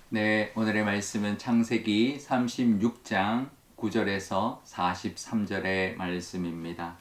네, 오늘의 말씀은 창세기 36장 9절에서 43절의 말씀입니다.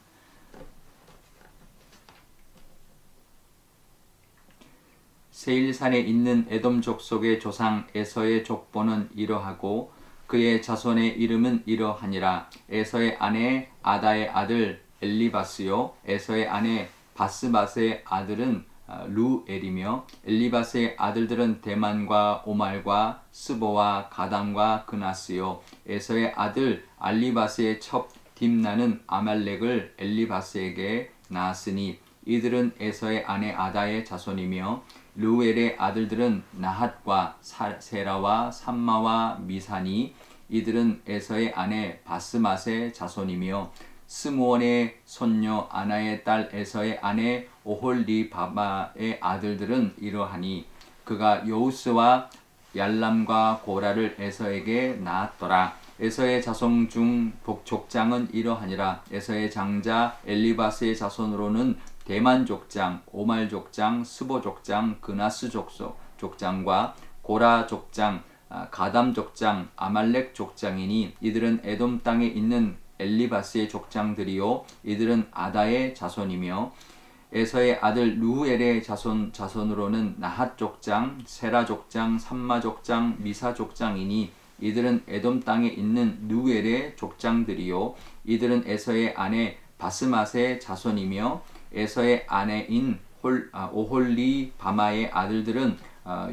세일산에 있는 에돔 족속의 조상 에서의 족보는 이러하고 그의 자손의 이름은 이러하니라. 에서의 아내 아다의 아들 엘리바스요, 에서의 아내 바스맛의 아들은 루엘이며 엘리바스의 아들들은 대만과 오말과 스보와 가담과 그나스요. 에서의 아들 알리바스의 첩 딥나는 아말렉을 엘리바스에게 낳았으니 이들은 에서의 아내 아다의 자손이며 루엘의 아들들은 나핫과 세라와 삼마와 미사니 이들은 에서의 아내 바스맛의 자손이며 스므온의 손녀 아나의 딸 에서의 아내 오홀리바마의 아들들은 이러하니 그가 여우스와 얄람과 고라를 에서에게 낳았더라. 에서의 자손 중 족장은 이러하니라. 에서의 장자 엘리바스의 자손으로는 대만 족장, 오말 족장, 스보 족장, 그나스 족장과 고라 족장, 가담 족장, 아말렉 족장이니 이들은 에돔 땅에 있는 엘리바스의 족장들이요 이들은 아다의 자손이며 에서의 아들 루엘의 자손으로는 나핫 족장, 세라 족장, 삼마 족장, 미사 족장이니 이들은 에돔 땅에 있는 루엘의 족장들이요 이들은 에서의 아내 바스맛의 자손이며 에서의 아내인 오홀리바마의 아들들은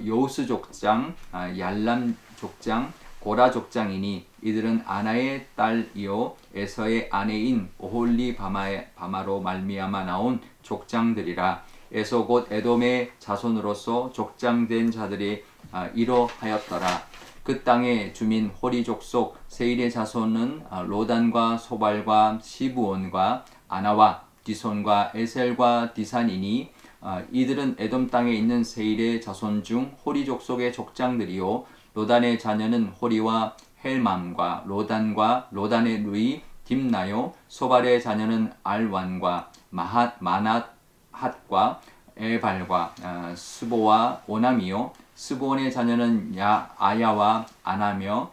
요스 족장, 얄람 족장, 고라 족장이니 이들은 아나의 딸이요 에서의 아내인 오홀리바마로 말미암아 나온 족장들이라. 에서 곧 에돔의 자손으로서 족장된 자들이 이러하였더라. 그 땅의 주민 호리 족속 세일의 자손은 로단과 소발과 시브온과 아나와 디손과 에셀과 디산이니 이들은 에돔 땅에 있는 세일의 자손 중 호리 족속의 족장들이요 로단의 자녀는 호리와 헬맘과 로단의 누이 딥나요 소발의 자녀는 알완과 마낫핫과 에발과 스보와 오남이요 스보온의 자녀는 아야와 아나며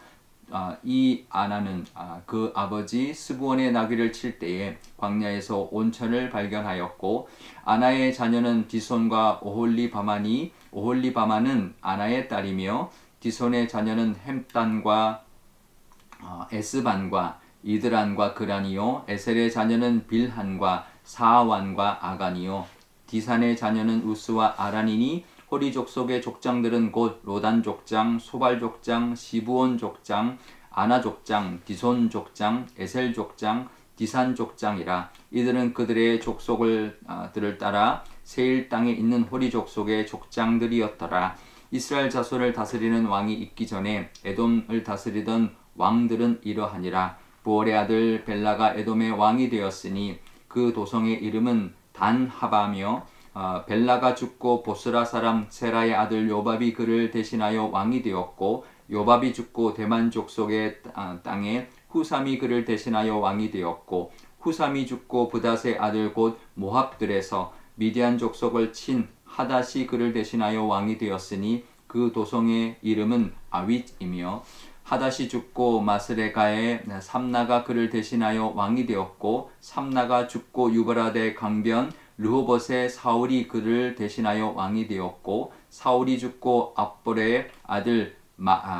이 아나는 그 아버지 스부온의 나귀를 칠 때에 광야에서 온천을 발견하였고 아나의 자녀는 디손과 오홀리바마니 오홀리바마는 아나의 딸이며 디손의 자녀는 햄단과 에스반과 이드란과 그란이요 에셀의 자녀는 빌한과 사완과 아간이요 디산의 자녀는 우스와 아란이니 호리 족속의 족장들은 곧 로단 족장, 소발 족장, 시브온 족장, 아나 족장, 디손 족장, 에셀 족장, 디산 족장이라. 이들은 그들의 족속들을 따라 세일 땅에 있는 호리 족속의 족장들이었더라. 이스라엘 자손을 다스리는 왕이 있기 전에 에돔을 다스리던 왕들은 이러하니라. 부올의 아들 벨라가 에돔의 왕이 되었으니 그 도성의 이름은 단하바며 벨라가 죽고 보스라 사람 세라의 아들 요밥이 그를 대신하여 왕이 되었고 요밥이 죽고 대만 족속의 땅에 후삼이 그를 대신하여 왕이 되었고 후삼이 죽고 브닷의 아들 곧 모압들에서 미디안 족속을 친 하닷이 그를 대신하여 왕이 되었으니 그 도성의 이름은 아윗이며 하닷이 죽고 마스레가의 삼나가 그를 대신하여 왕이 되었고 삼나가 죽고 유브라데 강변 르호봇의 사울이 그를 대신하여 왕이 되었고 사울이 죽고 압볼의 아들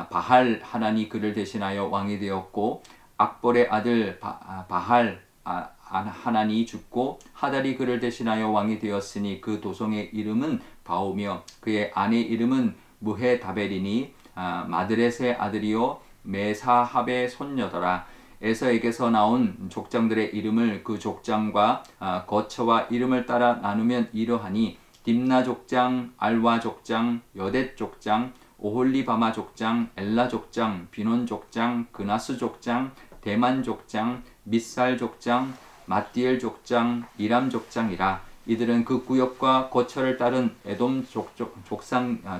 바할 하란이 그를 대신하여 왕이 되었고 악볼의 아들 바할 하란이 죽고 하달이 그를 대신하여 왕이 되었으니 그 도성의 이름은 바오며 그의 아내 이름은 무헤다벨이니 마드렛의 아들이요 메사합의 손녀더라. 에서에게서 나온 족장들의 이름을 그 족장과 거처와 이름을 따라 나누면 이러하니 딥나 족장, 알와 족장, 여댓 족장, 오홀리바마 족장, 엘라 족장, 비논 족장, 그나스 족장, 대만 족장, 밑살 족장, 마띠엘 족장, 이람 족장이라. 이들은 그 구역과 거처를 따른 에돔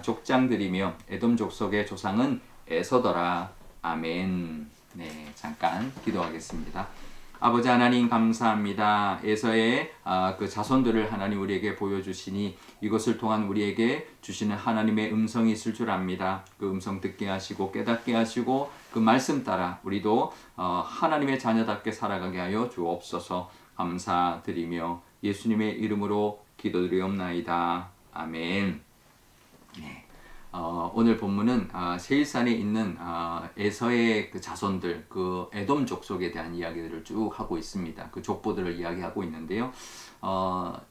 족장들이며 에돔 족속의 조상은 에서더라. 아멘. 네, 잠깐 기도하겠습니다. 아버지 하나님 감사합니다. 에서의 그 자손들을 하나님 우리에게 보여주시니 이것을 통한 우리에게 주시는 하나님의 음성이 있을 줄 압니다. 그 음성 듣게 하시고 깨닫게 하시고 그 말씀 따라 우리도 하나님의 자녀답게 살아가게 하여 주옵소서. 감사드리며 예수님의 이름으로 기도드리옵나이다. 아멘. 네. 오늘 본문은 세일산에 있는 에서의 그 자손들, 그 에돔 족속에 대한 이야기들을 쭉 하고 있습니다. 그 족보들을 이야기하고 있는데요.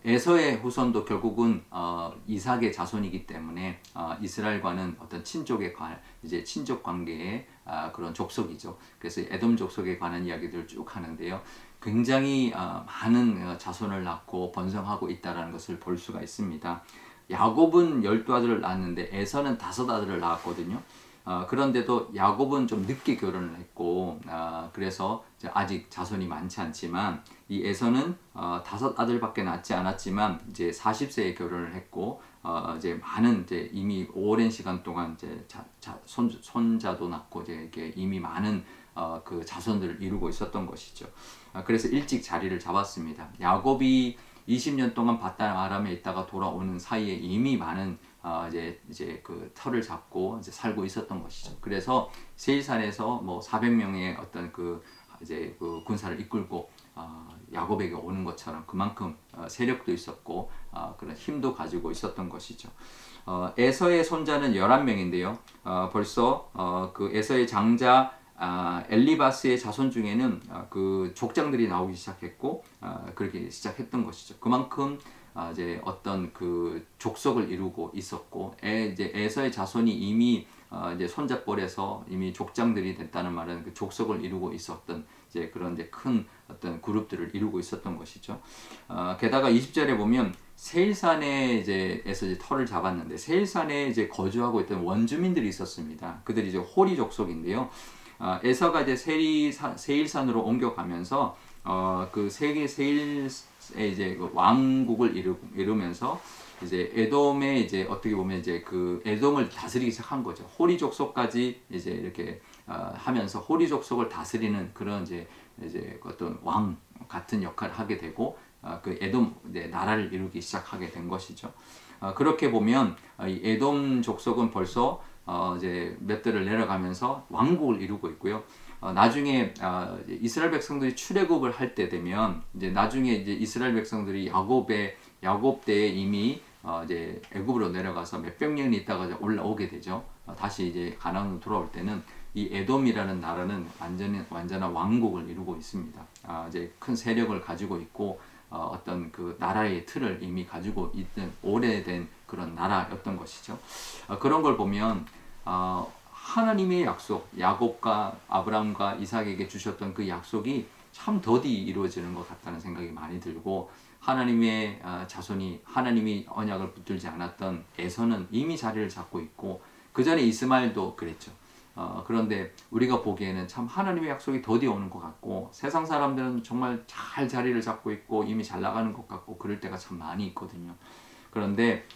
에서의 후손도 결국은 이삭의 자손이기 때문에 이스라엘과는 어떤 이제 친족 관계의 그런 족속이죠. 그래서 에돔 족속에 관한 이야기들을 쭉 하는데요. 굉장히 많은 자손을 낳고 번성하고 있다는 것을 볼 수가 있습니다. 야곱은 12아들을 낳았는데 에서는 5아들을 낳았거든요. 그런데도 야곱은 좀 늦게 결혼을 했고 그래서 아직 자손이 많지 않지만 이 에서는 5아들밖에 낳지 않았지만 이제 40세에 결혼을 했고 이제 많은 이제 이미 오랜 시간 동안 이제 손자도 낳고 이제 이렇게 이미 많은 그 자손들을 이루고 있었던 것이죠. 그래서 일찍 자리를 잡았습니다. 야곱이 20년 동안 바단 아람에 있다가 돌아오는 사이에 이미 많은 이제 그 터를 잡고 이제 살고 있었던 것이죠. 그래서 세일산에서 뭐 400명의 어떤 그 이제 그 군사를 이끌고 야곱에게 오는 것처럼 그만큼 세력도 있었고 그런 힘도 가지고 있었던 것이죠. 에서의 손자는 11명인데요. 벌써 그 에서의 장자 엘리바스의 자손 중에는 그 족장들이 나오기 시작했고 그렇게 시작했던 것이죠. 그만큼 이제 어떤 그 족속을 이루고 있었고 이제 에서의 자손이 이미 이제 손자뻘에서 이미 족장들이 됐다는 말은 그 족속을 이루고 있었던 이제 그런 이제 큰 어떤 그룹들을 이루고 있었던 것이죠. 게다가 20절에 보면 세일산에 에서 이제 터를 잡았는데 세일산에 이제 거주하고 있던 원주민들이 있었습니다. 그들이 이제 호리 족속인데요. 에서가 이제 세일산으로 옮겨가면서 그 세일의 이제 그 왕국을 이루면서 이제 에돔의 이제 어떻게 보면 이제 그 에돔을 다스리기 시작한 거죠. 호리 족속까지 이제 이렇게 하면서 호리 족속을 다스리는 그런 이제 어떤 왕 같은 역할을 하게 되고 그 에돔 나라를 이루기 시작하게 된 것이죠. 그렇게 보면 이 에돔 족속은 벌써 이제 몇 대를 내려가면서 왕국을 이루고 있고요. 나중에 이스라엘 백성들이 출애굽을 할 때 되면 이제 나중에 이제 이스라엘 백성들이 야곱 때에 이미 이제 애굽으로 내려가서 몇백 년이 있다가 이제 올라오게 되죠. 다시 이제 가나안으로 돌아올 때는 이 에돔이라는 나라는 완전한 왕국을 이루고 있습니다. 이제 큰 세력을 가지고 있고 어떤 그 나라의 틀을 이미 가지고 있던 오래된 그런 나라였던 것이죠. 그런 걸 보면 하나님의 약속, 야곱과 아브라함과 이삭에게 주셨던 그 약속이 참 더디 이루어지는 것 같다는 생각이 많이 들고 하나님의 자손이 하나님이 언약을 붙들지 않았던 에서는 이미 자리를 잡고 있고 그 전에 이스마엘도 그랬죠. 그런데 우리가 보기에는 참 하나님의 약속이 더디 오는 것 같고 세상 사람들은 정말 잘 자리를 잡고 있고 이미 잘 나가는 것 같고 그럴 때가 참 많이 있거든요. 그런데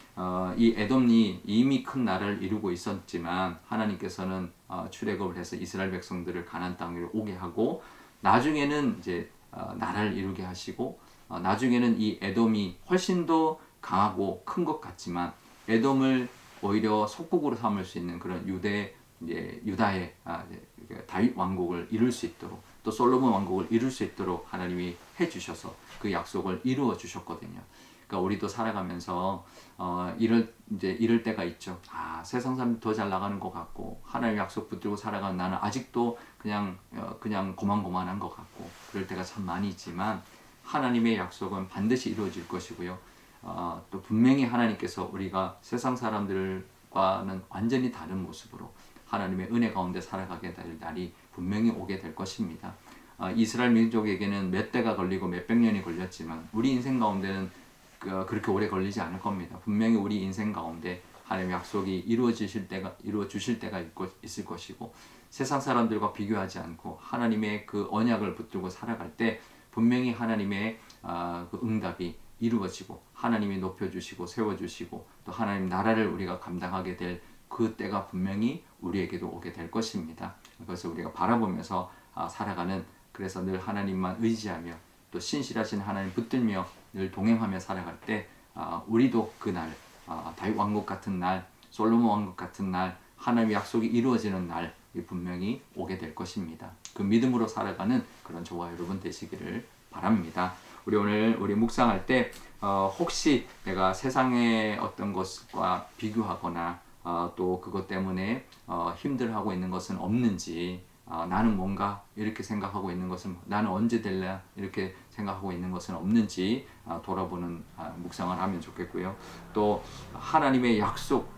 이 에돔이 이미 큰 나라를 이루고 있었지만 하나님께서는 출애굽을 해서 이스라엘 백성들을 가나안 땅으로 오게 하고 나중에는 이제 나라를 이루게 하시고 나중에는 이 에돔이 훨씬 더 강하고 큰 것 같지만 에돔을 오히려 속국으로 삼을 수 있는 그런 유다의 다윗 왕국을 이룰 수 있도록 또 솔로몬 왕국을 이룰 수 있도록 하나님이 해주셔서 그 약속을 이루어 주셨거든요. 그러니까 우리도 살아가면서 이럴 때가 있죠. 세상 사람 더 잘 나가는 것 같고 하나님의 약속 붙들고 살아가는 나는 아직도 그냥 고만고만한 것 같고 그럴 때가 참 많이 있지만 하나님의 약속은 반드시 이루어질 것이고요. 또 분명히 하나님께서 우리가 세상 사람들과는 완전히 다른 모습으로 하나님의 은혜 가운데 살아가게 될 날이 분명히 오게 될 것입니다. 이스라엘 민족에게는 몇 대가 걸리고 몇백 년이 걸렸지만 우리 인생 가운데는 그렇게 오래 걸리지 않을 겁니다. 분명히 우리 인생 가운데 하나님의 약속이 이루어 주실 때가 있을 것이고 세상 사람들과 비교하지 않고 하나님의 그 언약을 붙들고 살아갈 때 분명히 하나님의 그 응답이 이루어지고 하나님이 높여주시고 세워주시고 또 하나님 나라를 우리가 감당하게 될 그 때가 분명히 우리에게도 오게 될 것입니다. 그래서 우리가 바라보면서 살아가는 그래서 늘 하나님만 의지하며 또 신실하신 하나님 붙들며 늘 동행하며 살아갈 때 우리도 그날 다윗 왕국 같은 날, 솔로몬 왕국 같은 날, 하나님의 약속이 이루어지는 날이 분명히 오게 될 것입니다. 그 믿음으로 살아가는 그런 저와 여러분 되시기를 바랍니다. 우리 오늘 묵상할 때 혹시 내가 세상의 어떤 것과 비교하거나 또 그것 때문에 힘들어하고 있는 것은 없는지, 나는 뭔가 이렇게 생각하고 있는 것은, 나는 언제 될래 이렇게 생각하고 있는 것은 없는지 돌아보는 묵상을 하면 좋겠고요. 또 하나님의 약속,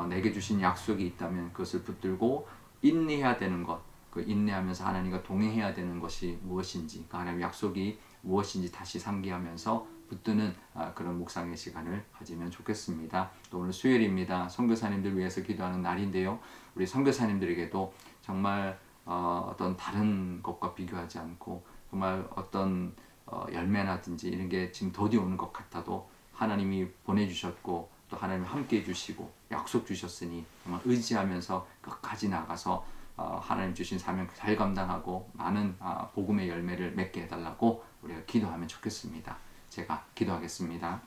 내게 주신 약속이 있다면 그것을 붙들고 인내해야 되는 것, 그 인내하면서 하나님과 동행해야 되는 것이 무엇인지, 그 하나님의 약속이 무엇인지 다시 상기하면서 붙드는 그런 묵상의 시간을 가지면 좋겠습니다. 또 오늘 수요일입니다. 선교사님들 위해서 기도하는 날인데요. 우리 선교사님들에게도 정말 어떤 다른 것과 비교하지 않고 정말 어떤 열매나든지 이런 게 지금 더디 오는 것 같아도 하나님이 보내주셨고 또 하나님 함께 해주시고 약속 주셨으니 정말 의지하면서 끝까지 나가서 하나님 주신 사명 잘 감당하고 많은 복음의 열매를 맺게 해달라고 우리가 기도하면 좋겠습니다. 제가 기도하겠습니다.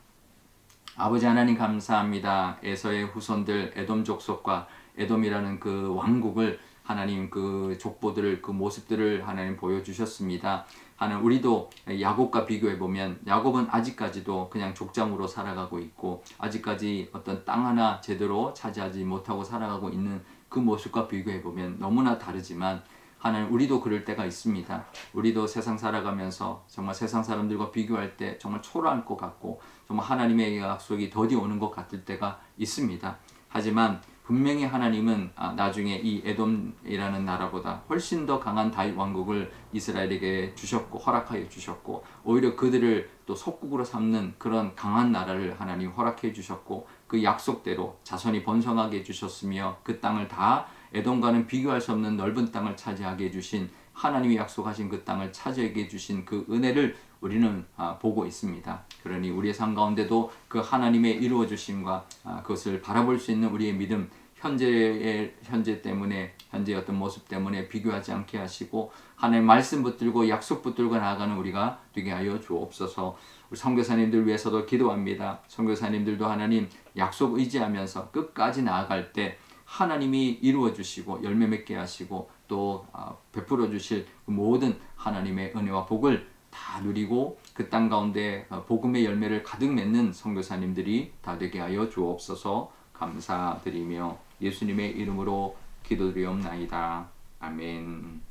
아버지 하나님 감사합니다. 에서의 후손들 에돔 족속과 에돔이라는 그 왕국을 하나님 그 족보들을 그 모습들을 하나님 보여주셨습니다. 하나님 우리도 야곱과 비교해 보면 야곱은 아직까지도 그냥 족장으로 살아가고 있고 아직까지 어떤 땅 하나 제대로 차지하지 못하고 살아가고 있는 그 모습과 비교해 보면 너무나 다르지만 하나님 우리도 그럴 때가 있습니다. 우리도 세상 살아가면서 정말 세상 사람들과 비교할 때 정말 초라할 것 같고 정말 하나님의 약속이 더디 오는 것 같을 때가 있습니다. 하지만 분명히 하나님은 나중에 이 에돔이라는 나라보다 훨씬 더 강한 다윗 왕국을 이스라엘에게 주셨고 허락하여 주셨고 오히려 그들을 또 속국으로 삼는 그런 강한 나라를 하나님 허락해 주셨고 그 약속대로 자손이 번성하게 해주셨으며 그 땅을 다 에돔과는 비교할 수 없는 넓은 땅을 차지하게 해주신 하나님이 약속하신 그 땅을 차지하게 해주신 그 은혜를 우리는 보고 있습니다. 그러니 우리의 삶 가운데도 그 하나님의 이루어 주심과 그것을 바라볼 수 있는 우리의 믿음, 현재 때문에 현재의 어떤 모습 때문에 비교하지 않게 하시고 하나님의 말씀 붙들고 약속 붙들고 나아가는 우리가 되게 하여 주옵소서. 우리 선교사님들 위해서도 기도합니다. 선교사님들도 하나님 약속 의지하면서 끝까지 나아갈 때 하나님이 이루어 주시고 열매 맺게 하시고 또 베풀어 주실 모든 하나님의 은혜와 복을 다 누리고 그 땅 가운데 복음의 열매를 가득 맺는 선교사님들이 다 되게 하여 주옵소서. 감사드리며 예수님의 이름으로 기도드리옵나이다. 아멘.